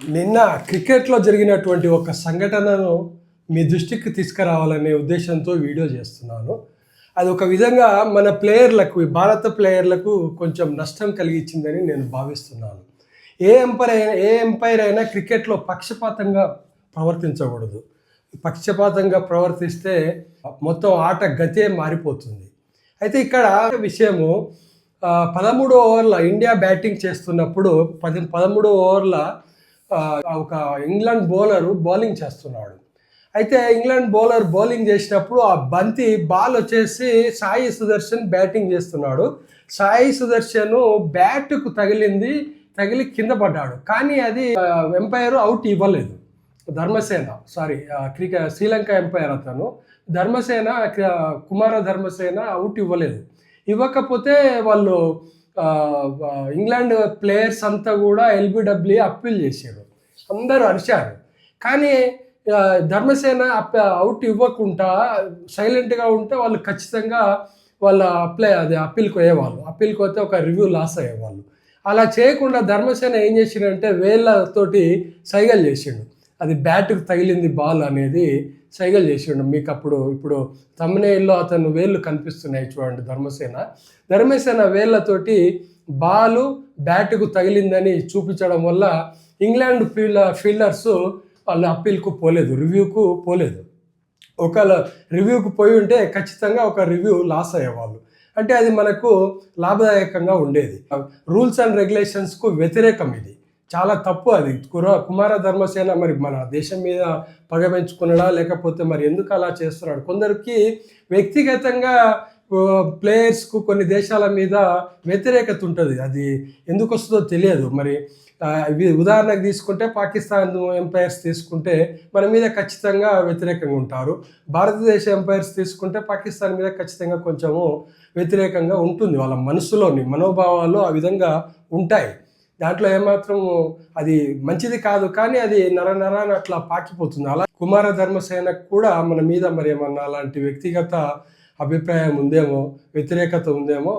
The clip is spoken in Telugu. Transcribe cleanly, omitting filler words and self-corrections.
నిన్న క్రికెట్లో జరిగినటువంటి ఒక సంఘటనను మీ దృష్టికి తీసుకురావాలనే ఉద్దేశంతో వీడియో చేస్తున్నాను. అది ఒక విధంగా మన ప్లేయర్లకు, భారత ప్లేయర్లకు కొంచెం నష్టం కలిగించిందని నేను భావిస్తున్నాను. ఏ ఎంపైర్ అయినా క్రికెట్లో పక్షపాతంగా ప్రవర్తించకూడదు. పక్షపాతంగా ప్రవర్తిస్తే మొత్తం ఆట గతే మారిపోతుంది. అయితే ఇక్కడ విషయము 13 ఓవర్ల ఇండియా బ్యాటింగ్ చేస్తున్నప్పుడు 13 ఓవర్ల ఒక ఇంగ్లాండ్ బౌలరు బౌలింగ్ చేస్తున్నాడు. అయితే ఇంగ్లాండ్ బౌలింగ్ చేసినప్పుడు ఆ బాల్ వచ్చేసి సాయి సుదర్శన్ బ్యాటింగ్ చేస్తున్నాడు. సాయి సుదర్శన్ బ్యాట్కు తగిలి కింద పడ్డాడు. కానీ అది ఎంపైర్ అవుట్ ఇవ్వలేదు. శ్రీలంక ఎంపైర్ అతను కుమార ధర్మసేన అవుట్ ఇవ్వలేదు. ఇవ్వకపోతే వాళ్ళు ఇంగ్లాండ్ ప్లేయర్స్ అంతా కూడా ఎల్బిడబ్ల్యూ అప్పీల్ చేశారు. అందరూ అరిచారు. కానీ ధర్మసేన అవుట్ ఇవ్వకుండా సైలెంట్గా ఉంటే వాళ్ళు ఖచ్చితంగా వాళ్ళ అప్పీల్కి పోయేవాళ్ళు. అప్పీల్కి పోతే ఒక రివ్యూ లాస్ అయ్యేవాళ్ళు. అలా చేయకుండా ధర్మసేన ఏం చేసిండంటే వేళ్ళతోటి సైగలు చేసిండు. అది బ్యాట్కు తగిలింది బాల్ అనేది సైగలు చేసిండు. మీకు ఇప్పుడు తమ్మునేల్లో అతను వేళ్ళు కనిపిస్తున్నాయి చూడండి. ధర్మసేన వేళ్ళతోటి బాలు బ్యాట్కు తగిలిందని చూపించడం వల్ల ఇంగ్లాండ్ ఫీల్డర్స్ వాళ్ళు అప్పీల్కు పోలేదు, రివ్యూకు పోలేదు. ఒకవేళ రివ్యూకు పోయి ఉంటే ఖచ్చితంగా ఒక రివ్యూ లాస్ అయ్యేవాళ్ళు. అంటే అది మనకు లాభదాయకంగా ఉండేది. రూల్స్ అండ్ రెగ్యులేషన్స్కు వ్యతిరేకం. ఇది చాలా తప్పు. అది కుమార ధర్మసేన మరి మన దేశం మీద పగ పెంచుకున్నాడా, లేకపోతే మరి ఎందుకు అలా చేస్తున్నాడు? కొందరికి వ్యక్తిగతంగా ప్లేయర్స్కు కొన్ని దేశాల మీద వ్యతిరేకత ఉంటుంది. అది ఎందుకు వస్తుందో తెలియదు. మరి ఉదాహరణకు తీసుకుంటే పాకిస్తాన్ ఎంపైర్స్ తీసుకుంటే మన మీద ఖచ్చితంగా వ్యతిరేకంగా ఉంటారు. భారతదేశ ఎంపైర్స్ తీసుకుంటే పాకిస్తాన్ మీద ఖచ్చితంగా కొంచెము వ్యతిరేకంగా ఉంటుంది. వాళ్ళ మనోభావాలు ఆ విధంగా ఉంటాయి. దాంట్లో ఏమాత్రం అది మంచిది కాదు. కానీ అది నరాన అట్లా పాకిపోతుంది. అలా కుమార ధర్మసేనకు కూడా మన మీద మరి ఏమన్నా అలాంటి వ్యక్తిగత అభిప్రాయం ఉందేమో, వ్యతిరేకత ఉందేమో